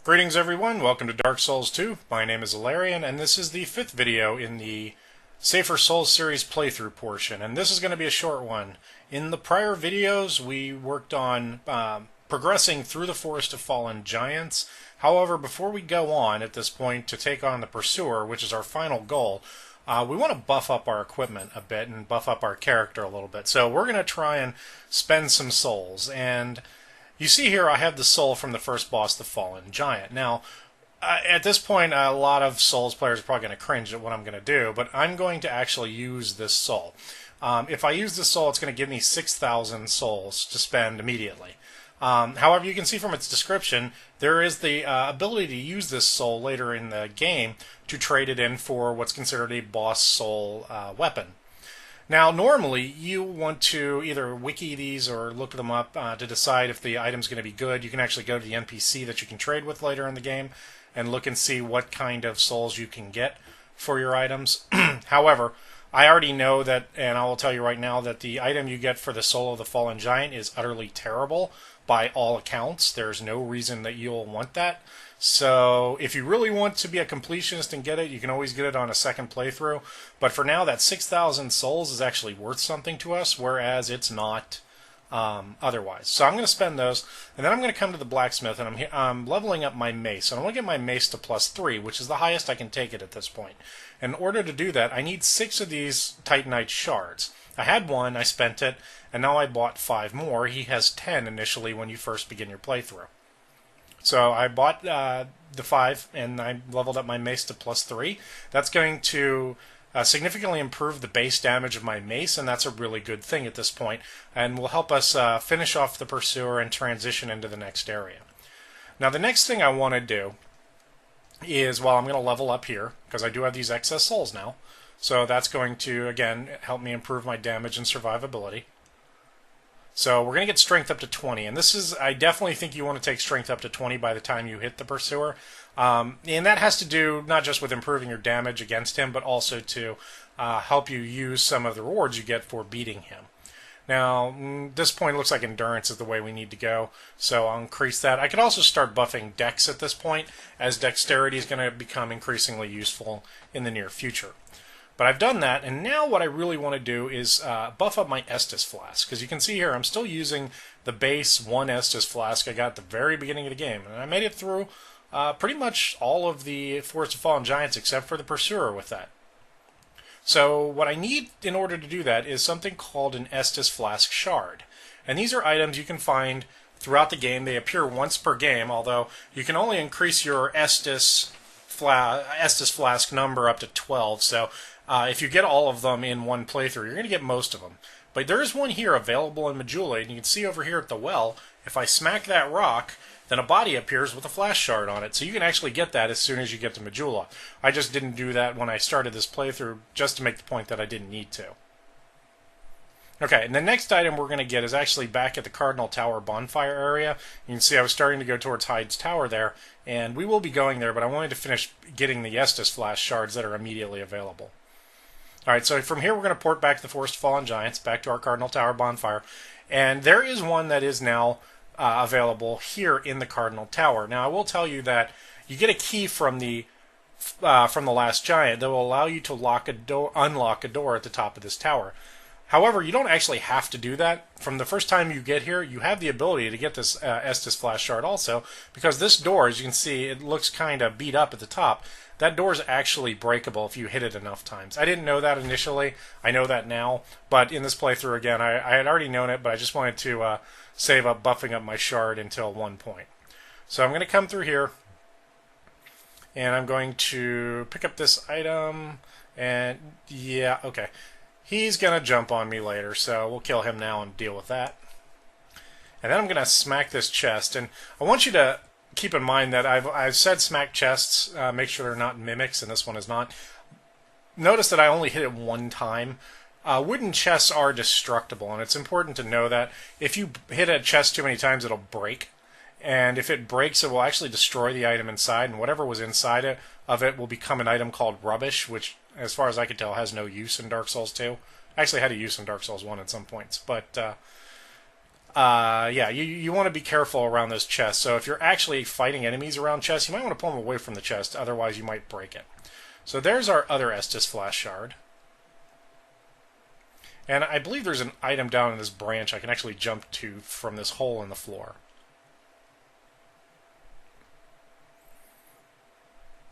Greetings everyone, welcome to Dark Souls 2. My name is Alarian, and this is the 5th video in the Safer Souls series playthrough portion, and this is going to be a short one. In the prior videos, we worked on progressing through the Forest of Fallen Giants. However, before we go on at this point to take on the Pursuer, which is our final goal, we want to buff up our equipment a bit and buff up our character a little bit. So we're going to try and spend some souls, and you see here I have the soul from the first boss, the Fallen Giant. Now, at this point, a lot of Souls players are probably going to cringe at what I'm going to do, but I'm going to actually use this soul. If I use this soul, it's going to give me 6,000 souls to spend immediately. However, you can see from its description, there is the ability to use this soul later in the game to trade it in for what's considered a boss soul weapon. Now, normally, you want to either wiki these or look them up to decide if the item's going to be good. You can actually go to the NPC that you can trade with later in the game and look and see what kind of souls you can get for your items. However, I already know that, and I will tell you right now, that the item you get for the Soul of the Fallen Giant is utterly terrible by all accounts. There's no reason that you'll want that. So if you really want to be a completionist and get it, you can always get it on a second playthrough. But for now, that 6,000 souls is actually worth something to us, whereas it's not otherwise. So I'm going to spend those, and then I'm going to come to the blacksmith, and I'm leveling up my mace. And I want to get my mace to +3, which is the highest I can take it at this point. And in order to do that, I need 6 of these Titanite shards. I had 1, I spent it, and now I bought 5 more. He has 10 initially when you first begin your playthrough. So I bought the 5, and I leveled up my mace to +3. That's going to significantly improve the base damage of my mace, and that's a really good thing at this point, and will help us finish off the Pursuer and transition into the next area. Now, the next thing I want to do is, well, I'm going to level up here, because I do have these excess souls now. So that's going to, again, help me improve my damage and survivability. So we're going to get strength up to 20, and this is, I definitely think you want to take strength up to 20 by the time you hit the Pursuer. And that has to do not just with improving your damage against him, but also to help you use some of the rewards you get for beating him. Now, this point looks like endurance is the way we need to go, so I'll increase that. I could also start buffing dex at this point, as dexterity is going to become increasingly useful in the near future. But I've done that, and now what I really want to do is buff up my Estus flask. Because you can see here, I'm still using the base 1 Estus flask I got at the very beginning of the game. And I made it through pretty much all of the Forest of Fallen Giants except for the Pursuer with that. So what I need in order to do that is something called an Estus Flask Shard. And these are items you can find throughout the game. They appear once per game, although you can only increase your Estus Flask number up to 12. So if you get all of them in one playthrough, you're going to get most of them. But there is one here available in Majula, and you can see over here at the well, if I smack that rock, then a body appears with a flash shard on it. So you can actually get that as soon as you get to Majula. I just didn't do that when I started this playthrough, just to make the point that I didn't need to. Okay, and the next item we're going to get is actually back at the Cardinal Tower bonfire area. You can see I was starting to go towards Hyde's Tower there, and we will be going there, but I wanted to finish getting the Estus Flash shards that are immediately available. Alright, so from here we're going to port back to the Forest of Fallen Giants, back to our Cardinal Tower bonfire, and there is one that is now available here in the Cardinal Tower. Now, I will tell you that you get a key from the last giant that will allow you to unlock a door at the top of this tower. However, you don't actually have to do that. From the first time you get here, you have the ability to get this Estus Flash Shard also, because this door, as you can see, it looks kind of beat up at the top. That door is actually breakable if you hit it enough times. I didn't know that initially. I know that now. But in this playthrough, again, I had already known it, but I just wanted to save up buffing up my shard until one point. So I'm going to come through here, and I'm going to pick up this item, and yeah, okay. He's going to jump on me later, so we'll kill him now and deal with that. And then I'm going to smack this chest, and I want you to keep in mind that I've said smack chests, make sure they're not mimics, and this one is not. Notice that I only hit it one time. Wooden chests are destructible, and it's important to know that if you hit a chest too many times, it'll break. And if it breaks, it will actually destroy the item inside, and whatever was inside of it will become an item called rubbish, which, as far as I can tell, has no use in Dark Souls 2. Actually had a use in Dark Souls 1 at some points, but yeah, you want to be careful around those chests. So if you're actually fighting enemies around chests, you might want to pull them away from the chest, otherwise you might break it. So there's our other Estus Flask Shard. And I believe there's an item down in this branch I can actually jump to from this hole in the floor.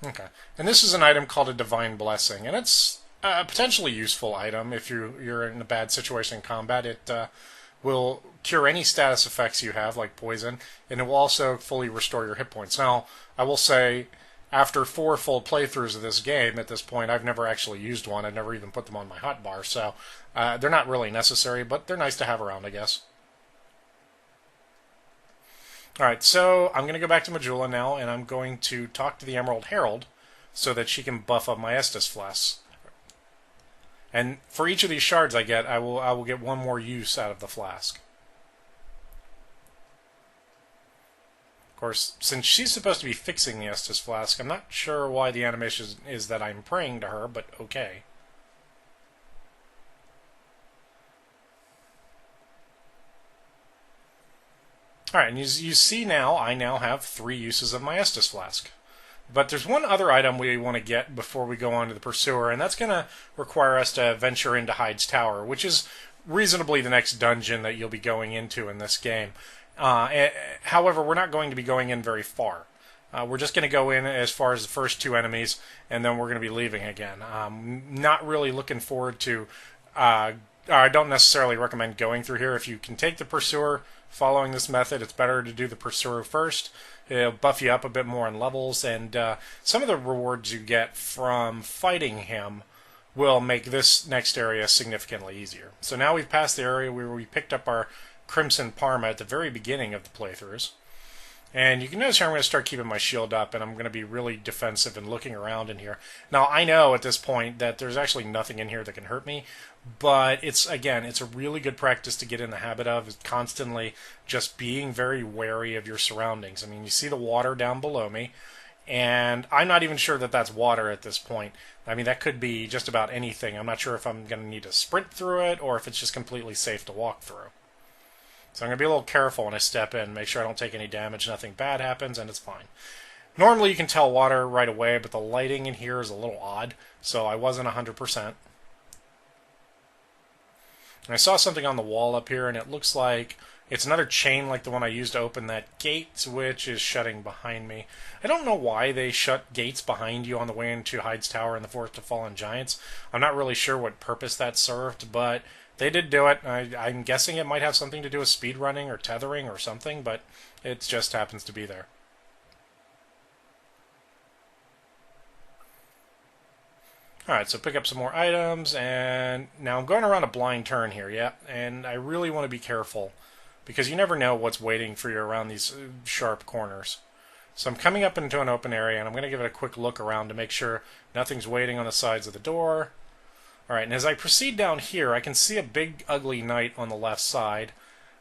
Okay. And this is an item called a Divine Blessing, and it's a potentially useful item if you're in a bad situation in combat. It will cure any status effects you have, like poison, and it will also fully restore your hit points. Now, I will say, after 4 full playthroughs of this game, at this point, I've never actually used one. I've never even put them on my hotbar, so they're not really necessary, but they're nice to have around, I guess. Alright, so I'm going to go back to Majula now, and I'm going to talk to the Emerald Herald so that she can buff up my Estus Flasks. And for each of these shards I get, I will get one more use out of the flask. Of course, since she's supposed to be fixing the Estus Flask, I'm not sure why the animation is that I'm praying to her, but okay. Alright, and you see now, I now have 3 uses of my Estus Flask. But there's one other item we want to get before we go on to the Pursuer, and that's going to require us to venture into Hyde's Tower, which is reasonably the next dungeon that you'll be going into in this game. However, we're not going to be going in very far. We're just going to go in as far as the first 2 enemies, and then we're going to be leaving again. Not really looking forward to... I don't necessarily recommend going through here. If you can take the Pursuer following this method, it's better to do the Pursuer first. It'll buff you up a bit more in levels, and some of the rewards you get from fighting him will make this next area significantly easier. So now we've passed the area where we picked up our Crimson Parma at the very beginning of the playthroughs. And you can notice here I'm going to start keeping my shield up, and I'm going to be really defensive and looking around in here. Now, I know at this point that there's actually nothing in here that can hurt me, but it's a really good practice to get in the habit of, is constantly just being very wary of your surroundings. I mean, you see the water down below me, and I'm not even sure that that's water at this point. I mean, that could be just about anything. I'm not sure if I'm going to need to sprint through it, or if it's just completely safe to walk through. So I'm going to be a little careful when I step in, make sure I don't take any damage, nothing bad happens, and it's fine. Normally you can tell water right away, but the lighting in here is a little odd, so I wasn't 100%. And I saw something on the wall up here, and it looks like it's another chain like the one I used to open that gate, which is shutting behind me. I don't know why they shut gates behind you on the way into Hyde's Tower in the Forest of Fallen Giants. I'm not really sure what purpose that served, but they did do it. I'm guessing it might have something to do with speedrunning or tethering or something, but it just happens to be there. Alright, so pick up some more items, and now I'm going around a blind turn here, yeah, and I really want to be careful, because you never know what's waiting for you around these sharp corners. So I'm coming up into an open area, and I'm going to give it a quick look around to make sure nothing's waiting on the sides of the door. Alright, and as I proceed down here, I can see a big ugly knight on the left side,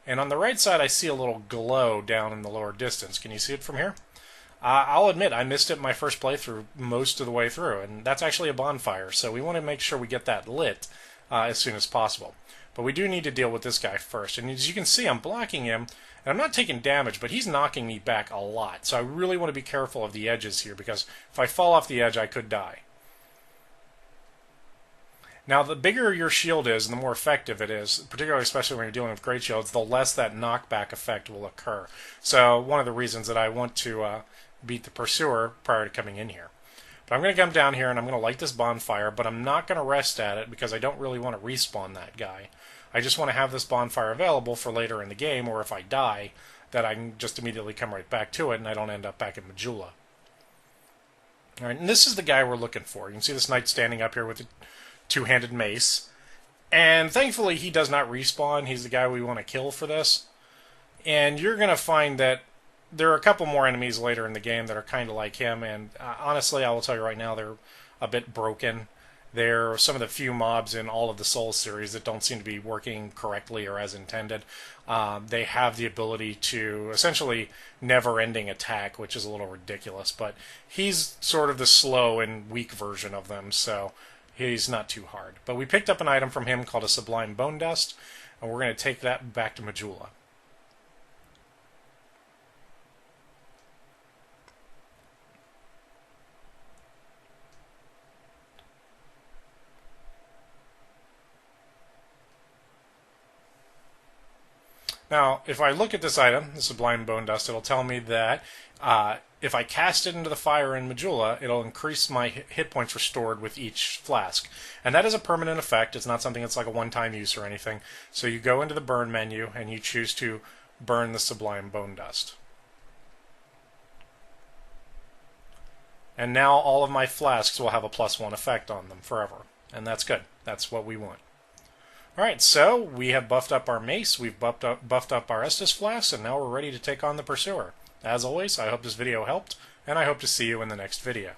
and on the right side I see a little glow down in the lower distance. Can you see it from here? I'll admit, I missed it in my first playthrough most of the way through, and that's actually a bonfire, so we want to make sure we get that lit as soon as possible. But we do need to deal with this guy first, and as you can see, I'm blocking him, and I'm not taking damage, but he's knocking me back a lot, so I really want to be careful of the edges here, because if I fall off the edge, I could die. Now, the bigger your shield is, and the more effective it is, particularly especially when you're dealing with great shields, the less that knockback effect will occur. So, one of the reasons that I want to beat the Pursuer prior to coming in here. But I'm going to come down here and I'm going to light this bonfire, but I'm not going to rest at it because I don't really want to respawn that guy. I just want to have this bonfire available for later in the game, or if I die, that I can just immediately come right back to it and I don't end up back in Majula. Alright, and this is the guy we're looking for. You can see this knight standing up here with a two-handed mace. And thankfully he does not respawn. He's the guy we want to kill for this. And you're going to find that there are a couple more enemies later in the game that are kind of like him, and honestly, I will tell you right now, they're a bit broken. They're some of the few mobs in all of the Souls series that don't seem to be working correctly or as intended. They have the ability to essentially never-ending attack, which is a little ridiculous, but he's sort of the slow and weak version of them, so he's not too hard. But we picked up an item from him called a Sublime Bone Dust, and we're going to take that back to Majula. Now, if I look at this item, the Sublime Bone Dust, it'll tell me that if I cast it into the fire in Majula, it'll increase my hit points restored with each flask. And that is a permanent effect. It's not something that's like a one-time use or anything. So you go into the burn menu and you choose to burn the Sublime Bone Dust. And now all of my flasks will have a +1 effect on them forever. And that's good. That's what we want. Alright, so we have buffed up our mace, we've buffed up our Estus flasks, and now we're ready to take on the Pursuer. As always, I hope this video helped, and I hope to see you in the next video.